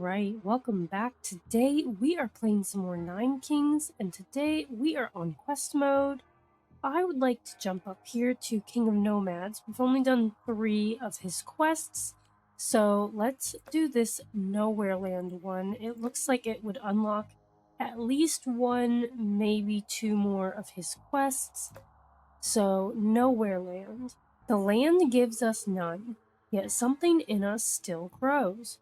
Alright, welcome back. Today we are playing some more Nine Kings, and today we are on quest mode. I would like to jump up here to King of Nomads. We've only done 3 of his quests, so let's do this Nowhere Land one. It looks like it would unlock at least 1, maybe 2 more of his quests. So, Nowhere Land. The land gives us none, yet something in us still grows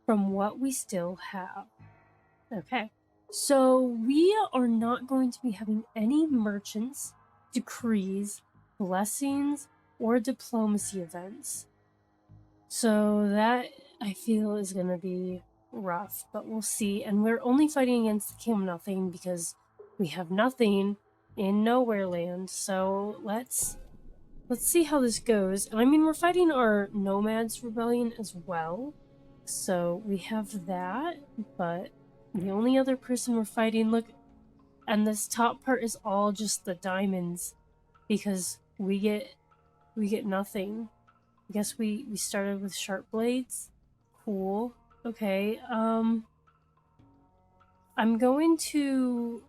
from what we still have. Okay, so we are not going to be having any merchants, decrees, blessings, or diplomacy events. So that, I feel, is going to be rough, but we'll see. And we're only fighting against the King of Nothing because we have nothing in Nowhere Land. So let's see how this goes. And I mean, we're fighting our Nomads Rebellion as well. So we have that, but the only other person we're fighting, look, and this top part is all just the diamonds because we get nothing. I guess we started with sharp blades. Cool. Okay. I'm going to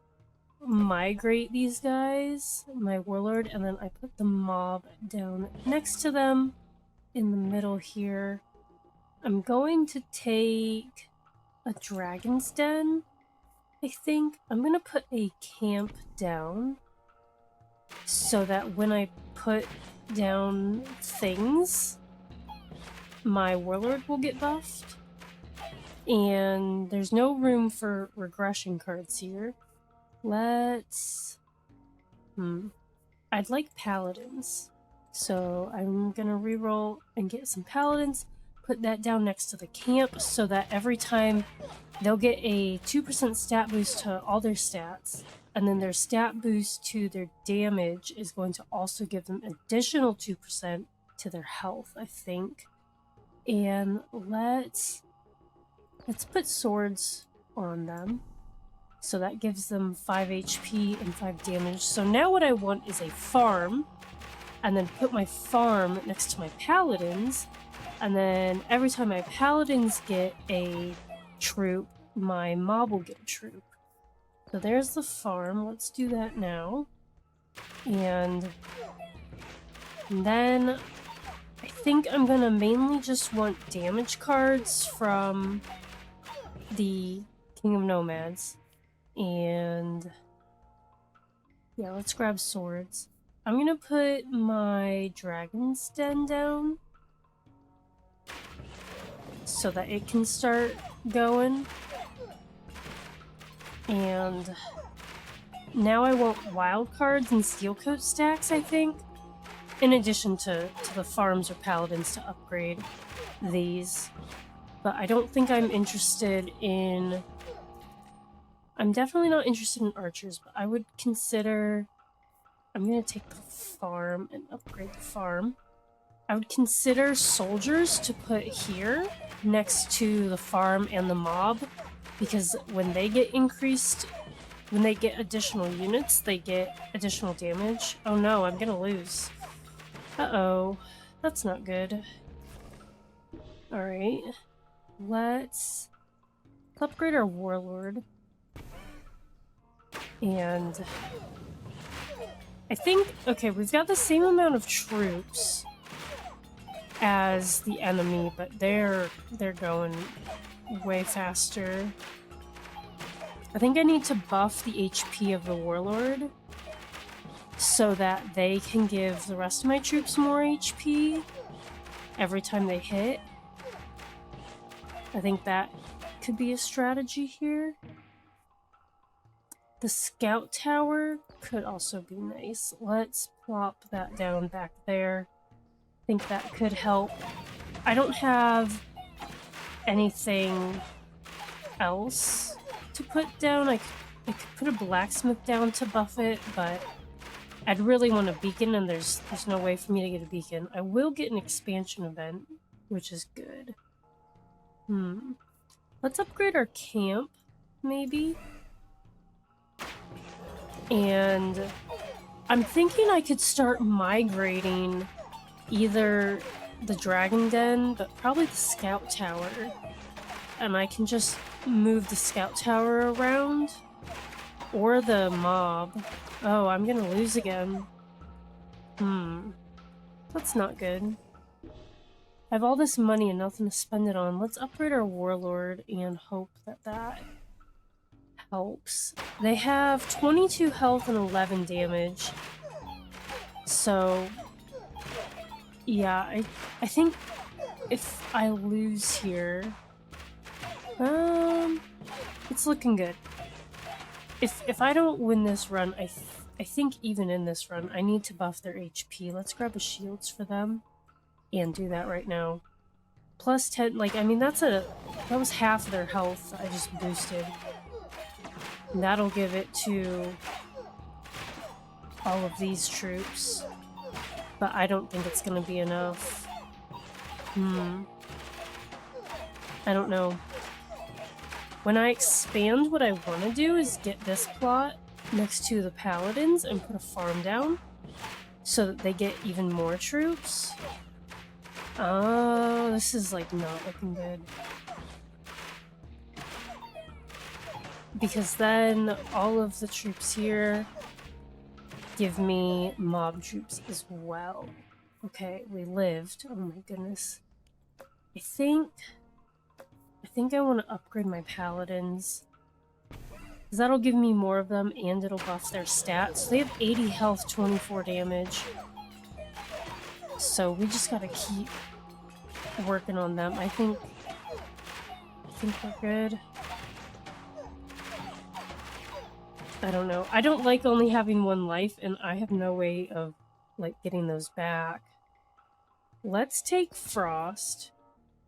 migrate these guys, my warlord, and then I put the mob down next to them in the middle here. I'm going to take a dragon's den, I think. I'm going to put a camp down so that when I put down things, my warlord will get buffed. And there's no room for regression cards here. Let's... I'd like paladins. So I'm going to reroll and get some paladins. Put that down next to the camp so that every time they'll get a 2% stat boost to all their stats, and then their stat boost to their damage is going to also give them additional 2% to their health, I think. And let's put swords on them. So that gives them 5 HP and 5 damage. So now what I want is a farm, and then put my farm next to my paladins. And then every time my paladins get a troop, my mob will get a troop. So there's the farm. Let's do that now. And then I think I'm going to mainly just want damage cards from the King of Nomads. And yeah, let's grab swords. I'm going to put my dragon's den down so that it can start going. And now I want wild cards and steel coat stacks, I think, in addition to the farms or paladins to upgrade these. But I don't think I'm interested in... I'm definitely not interested in archers, but I would consider... I'm going to take the farm and upgrade the farm. I would consider soldiers to put here next to the farm and the mob, because when they get increased, when they get additional units, they get additional damage. Oh no, I'm gonna lose. Uh-oh, that's not good. Alright, let's upgrade our warlord. And I think, okay, we've got the same amount of troops as the enemy, but they're going way faster. I think I need to buff the HP of the warlord so that they can give the rest of my troops more HP every time they hit. I think that could be a strategy here. The scout tower could also be nice. Let's plop that down back there. I think that could help. I don't have anything else to put down. I could put a blacksmith down to buff it, but I'd really want a beacon, and there's no way for me to get a beacon. I will get an expansion event, which is good. Let's upgrade our camp, maybe. And I'm thinking I could start migrating either the Dragon Den, but probably the Scout Tower. and I can just move the scout tower around. Or the mob. Oh, I'm gonna lose again. That's not good. I have all this money and nothing to spend it on. Let's upgrade our warlord and hope that that helps. They have 22 health and 11 damage. So, yeah, I think if I lose here, it's looking good. If I don't win this run, I think even in this run, I need to buff their HP. Let's grab a shields for them and do that right now. Plus 10, like, I mean, that was half their health I just boosted. And that'll give it to all of these troops. But I don't think it's gonna be enough. I don't know. When I expand, what I want to do is get this plot next to the paladins and put a farm down so that they get even more troops. Oh, this is like not looking good. Because then all of the troops here give me mob troops as well. Okay, we lived. Oh my goodness. I think I want to upgrade my paladins. Because that'll give me more of them and it'll buff their stats. They have 80 health, 24 damage. So we just gotta keep working on them. I think we're good. I don't know. I don't like only having one life, and I have no way of like getting those back. Let's take Frost.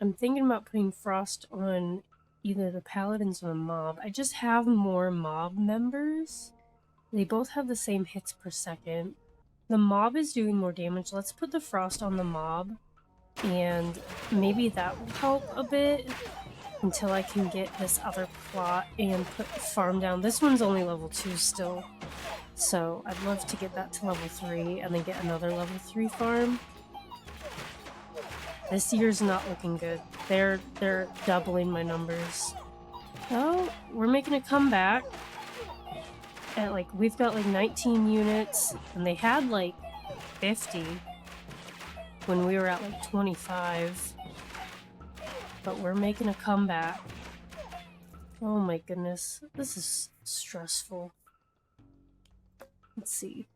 I'm thinking about putting Frost on either the Paladins or the Mob. I just have more Mob members. They both have the same hits per second. The Mob is doing more damage. Let's put the Frost on the Mob, and maybe that will help a bit until I can get this other plot and put farm down. This one's only level 2 still, so I'd love to get that to level 3 and then get another level 3 farm. This year's not looking good. They're doubling my numbers. Oh, we're making a comeback. And like we've got like 19 units, and they had like 50 when we were at like 25. But we're making a comeback. Oh my goodness, this is stressful. Let's see.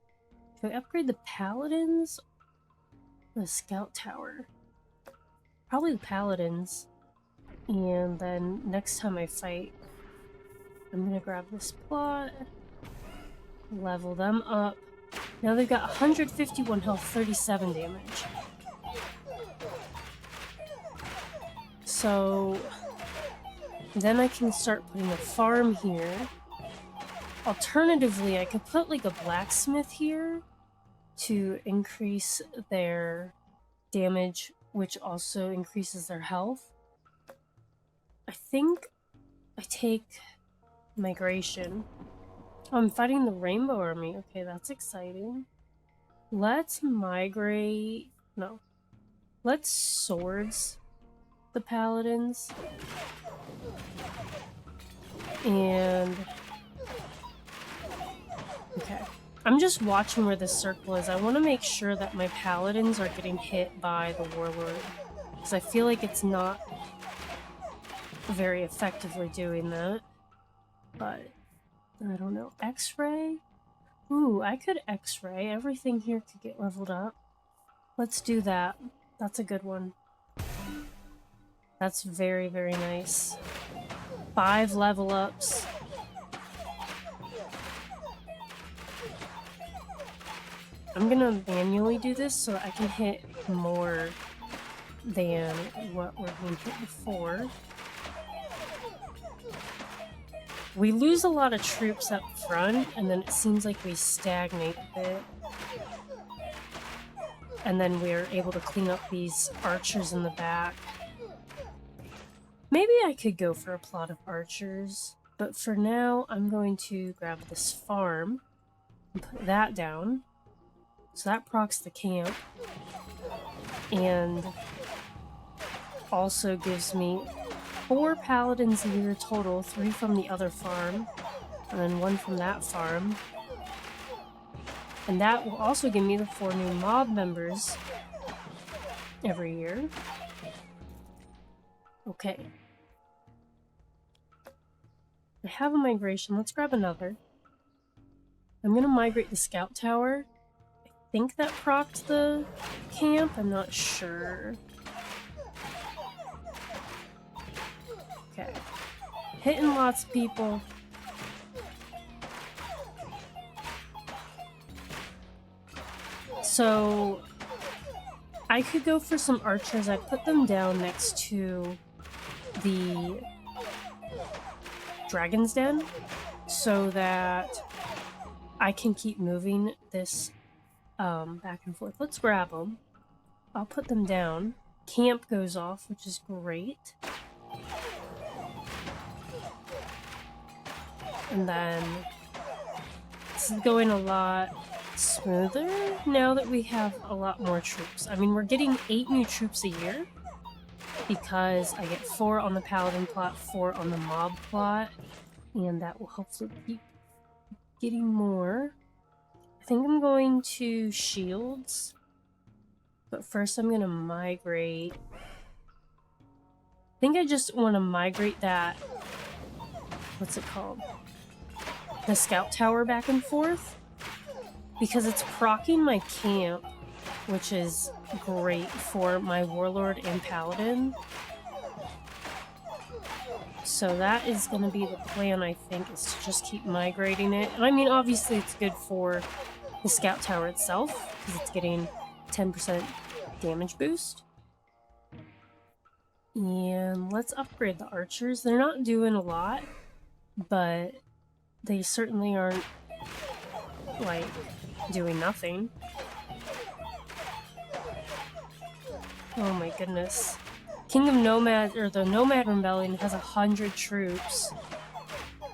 Should I upgrade the Paladins? The Scout Tower. Probably the Paladins. And then next time I fight, I'm gonna grab this plot, level them up. Now they've got 151 health, 37 damage. So then I can start putting a farm here. Alternatively, I could put like a blacksmith here to increase their damage, which also increases their health. I think I take migration. Oh, I'm fighting the Rainbow Army. Okay, that's exciting. Let's migrate. No. Let's swords the Paladins. And okay. I'm just watching where this circle is. I want to make sure that my Paladins are getting hit by the Warlord, because I feel like it's not very effectively doing that. But I don't know. X-ray? Ooh, I could X-ray. Everything here could get leveled up. Let's do that. That's a good one. That's very, very nice. 5 level ups. I'm gonna manually do this so I can hit more than what we're being hit before. We lose a lot of troops up front, and then it seems like we stagnate a bit. And then we're able to clean up these archers in the back. Maybe I could go for a plot of archers, but for now I'm going to grab this farm and put that down. So that procs the camp, and also gives me 4 paladins a year total, 3 from the other farm, and then 1 from that farm. And that will also give me the 4 new mob members every year. Okay. I have a migration. Let's grab another. I'm gonna migrate the scout tower. I think that procced the camp. I'm not sure. Okay. Hitting lots of people. So I could go for some archers. I put them down next to the Dragon's Den so that I can keep moving this back and forth. Let's grab them. I'll put them down. Camp goes off, which is great. And then this is going a lot smoother now that we have a lot more troops. I mean, we're getting 8 new troops a year because I get 4 on the paladin plot, 4 on the mob plot, and that will hopefully keep getting more. I think I'm going to shields, but first I'm going to migrate. I think I just want to migrate that, what's it called? The scout tower back and forth, because it's proccing my camp, which is great for my warlord and paladin. So that is going to be the plan, I think, is to just keep migrating it. And I mean, obviously it's good for the scout tower itself, because it's getting 10% damage boost. And let's upgrade the archers. They're not doing a lot, but they certainly aren't, like, doing nothing. Oh my goodness. King of Nomads, or the Nomad Rebellion, has 100 troops.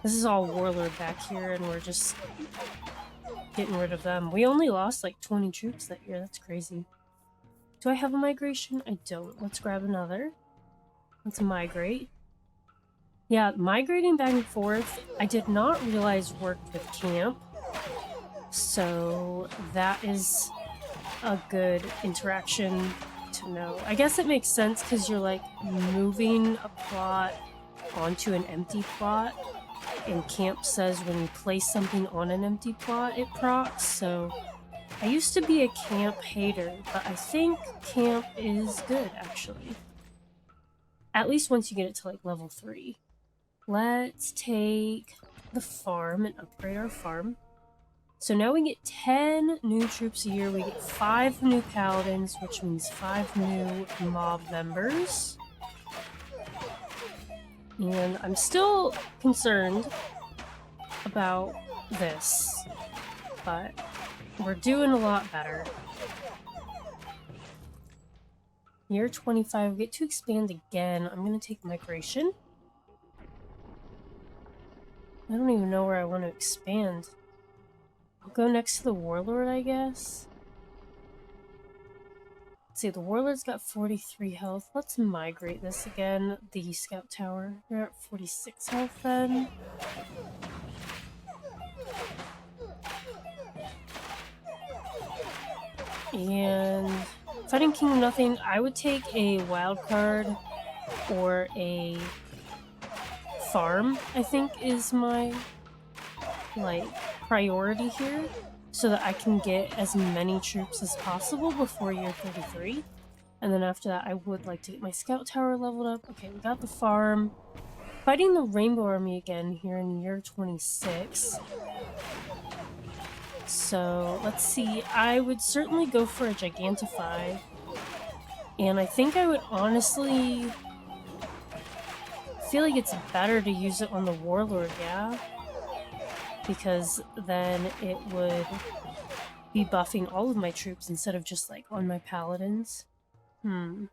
This is all warlord back here, and we're just getting rid of them. We only lost like 20 troops that year. That's crazy. Do I have a migration? I don't. Let's grab another. Let's migrate. Yeah, migrating back and forth, I did not realize worked with camp. So that is a good interaction to know. I guess it makes sense because you're like moving a plot onto an empty plot, and camp says when you place something on an empty plot, it procs. So I used to be a camp hater, but I think camp is good actually. At least once you get it to like level 3. Let's take the farm and upgrade our farm. So now we get 10 new troops a year. We get 5 new paladins, which means 5 new mob members. And I'm still concerned about this, but we're doing a lot better. Year 25, we get to expand again. I'm going to take migration. I don't even know where I want to expand. I'll go next to the warlord, I guess. Let's see, the warlord's got 43 health. Let's migrate this again. The scout tower. We're at 46 health then. And fighting King of Nothing, I would take a wild card or a farm, I think is my like priority here, so that I can get as many troops as possible before year 33. And then after that, I would like to get my scout tower leveled up. Okay, we got the farm. Fighting the Rainbow Army again here in year 26. So let's see, I would certainly go for a Gigantify. And I think I would honestly feel like it's better to use it on the warlord, yeah? Because then it would be buffing all of my troops instead of just like on my paladins. Let's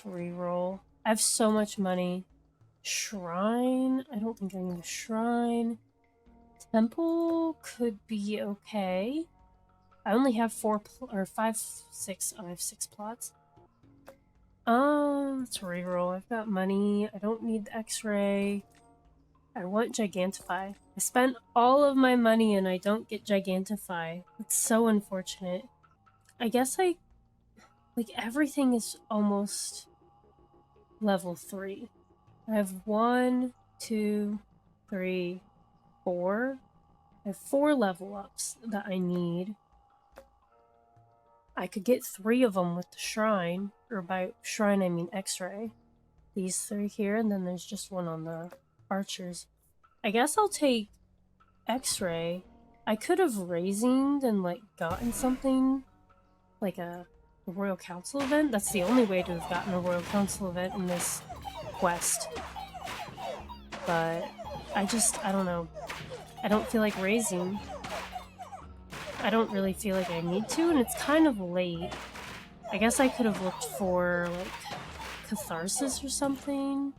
reroll. I have so much money. Shrine? I don't think I need a shrine. Temple could be okay. I only have 4 or 5, 6. Oh, I have 6 plots. Let's reroll. I've got money. I don't need the X-ray. I want Gigantify. I spent all of my money and I don't get Gigantify. It's so unfortunate. I guess like everything is almost level 3. I have 1, 2, 3, 4. I have 4 level ups that I need. I could get 3 of them with the shrine, or by shrine I mean X-ray. These 3 here, and then there's just one on the archers. I guess I'll take X-ray. I could have raisinged and like gotten something like a Royal Council event. That's the only way to have gotten a Royal Council event in this quest. But I don't know. I don't feel like raising. I don't really feel like I need to, and it's kind of late. I guess I could have looked for like Catharsis or something.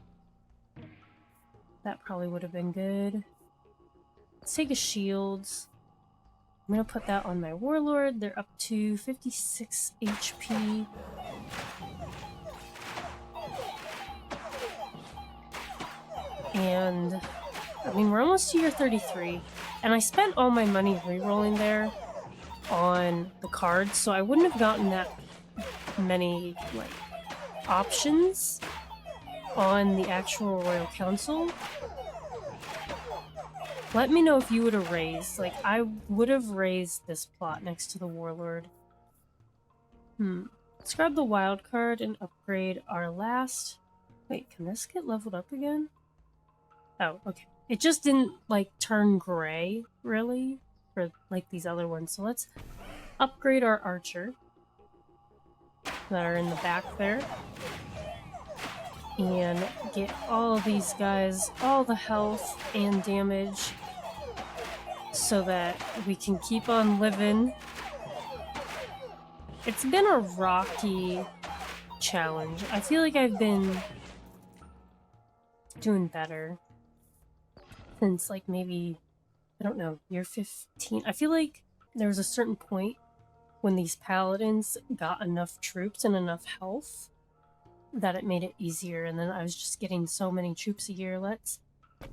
That probably would have been good. Let's take a shields. I'm gonna put that on my warlord. They're up to 56 HP. And I mean, we're almost to year 33. And I spent all my money re-rolling there on the cards, so I wouldn't have gotten that many like options on the actual Royal Council. Let me know if you would have raised. Like, I would have raised this plot next to the Warlord. Let's grab the wild card and upgrade our last... Wait, can this get leveled up again? Oh, okay. It just didn't, like, turn gray, really, for, like, these other ones. So let's upgrade our archer that are in the back there. And get all of these guys, all the health and damage, so that we can keep on living. It's been a rocky challenge. I feel like I've been doing better since, like, maybe, I don't know, year 15. I feel like there was a certain point when these paladins got enough troops and enough health that it made it easier, and then I was just getting so many troops a year. Let's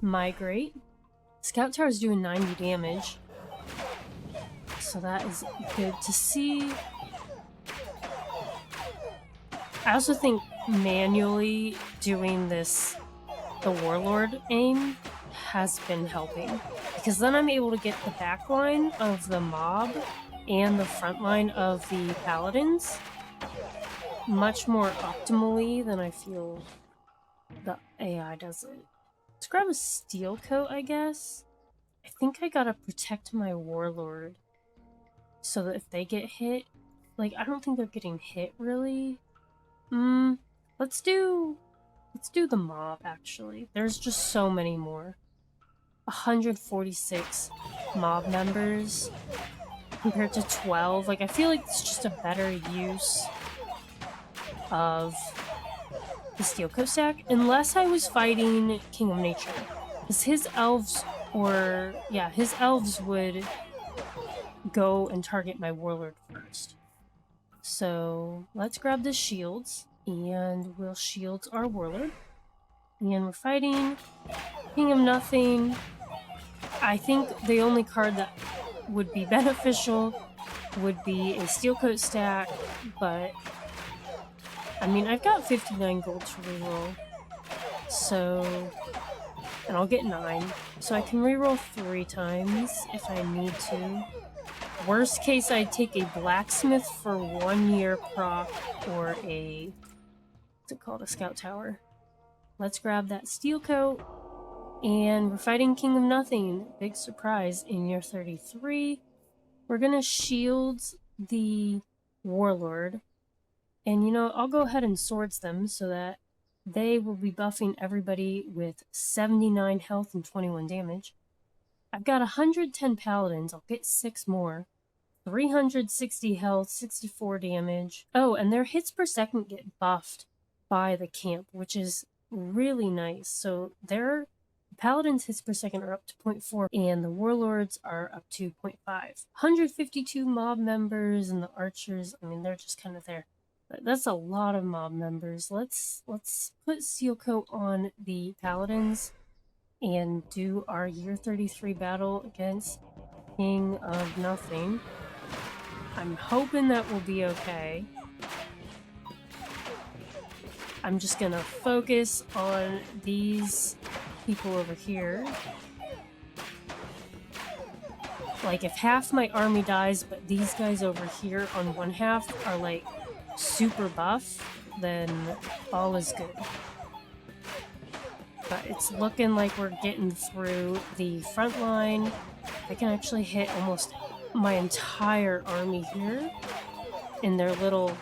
migrate. Scout Tower is doing 90 damage, so that is good to see. I also think manually doing this, the Warlord aim, has been helping, because then I'm able to get the back line of the mob and the front line of the paladins much more optimally than I feel the AI does it. Let's grab a steel coat, I guess. I think I gotta protect my warlord so that if they get hit, like, I don't think they're getting hit really. Let's do the mob, actually. There's just so many more. 146 mob members compared to 12. Like, I feel like it's just a better use of the steel coat stack, unless I was fighting King of Nature, because his elves would go and target my warlord first. So let's grab the shields, and we'll shield our warlord. And we're fighting King of Nothing. I think the only card that would be beneficial would be a steel coat stack, but I mean, I've got 59 gold to reroll, so, and I'll get 9, so I can reroll 3 times if I need to. Worst case, I'd take a blacksmith for 1 year proc, or a, what's it called, a scout tower. Let's grab that steel coat, and we're fighting King of Nothing. Big surprise in year 33. We're gonna shield the warlord. And, you know, I'll go ahead and swords them so that they will be buffing everybody with 79 health and 21 damage. I've got 110 paladins. I'll get 6 more. 360 health, 64 damage. Oh, and their hits per second get buffed by the camp, which is really nice. So their paladins' hits per second are up to 0.4, and the warlords are up to 0.5. 152 mob members, and the archers, I mean, they're just kind of there. That's a lot of mob members. Let's put seal coat on the paladins and do our year 33 battle against King of Nothing. I'm hoping that will be okay. I'm just gonna focus on these people over here. Like, if half my army dies, but these guys over here on one half are, like, super buff, then all is good. But it's looking like we're getting through the front line. I can actually hit almost my entire army here in their little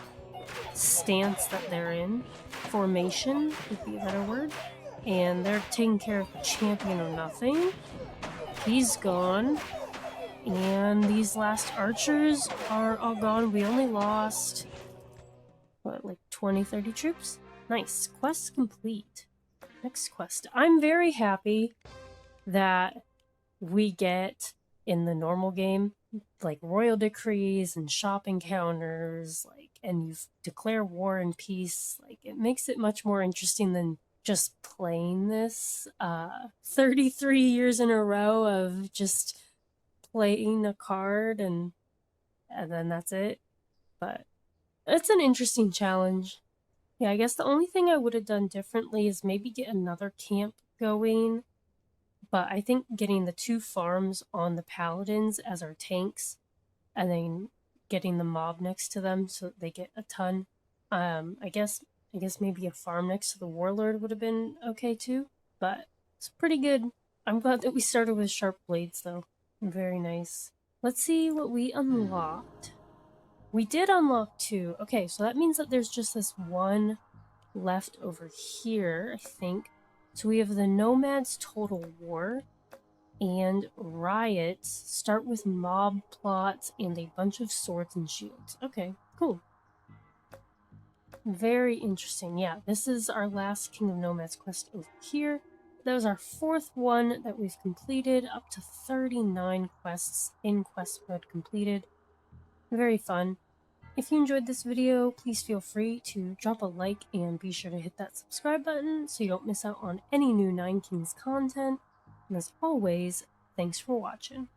stance that they're in. Formation would be a better word. And they're taking care of the champion or nothing. He's gone. And these last archers are all gone. We only lost, what, like 20, 30 troops? Nice. Quest complete. Next quest. I'm very happy that we get in the normal game like royal decrees and shop encounters, like, and you declare war and peace. Like, it makes it much more interesting than just playing this 33 years in a row of just playing a card and then that's it. But it's an interesting challenge. Yeah, I guess the only thing I would have done differently is maybe get another camp going. But I think getting the 2 farms on the paladins as our tanks and then getting the mob next to them so that they get a ton. I guess maybe a farm next to the warlord would have been okay too, but it's pretty good. I'm glad that we started with sharp blades though. Very nice. Let's see what we unlocked. We did unlock 2. Okay, so that means that there's just this one left over here, I think. So we have the Nomads Total War and Riots. Start with mob plots and a bunch of swords and shields. Okay, cool. Very interesting. Yeah, this is our last King of Nomads quest over here. That was our 4th one that we've completed, up to 39 quests in quest mode completed. Very fun. If you enjoyed this video, please feel free to drop a like and be sure to hit that subscribe button so you don't miss out on any new Nine Kings content. And as always, thanks for watching.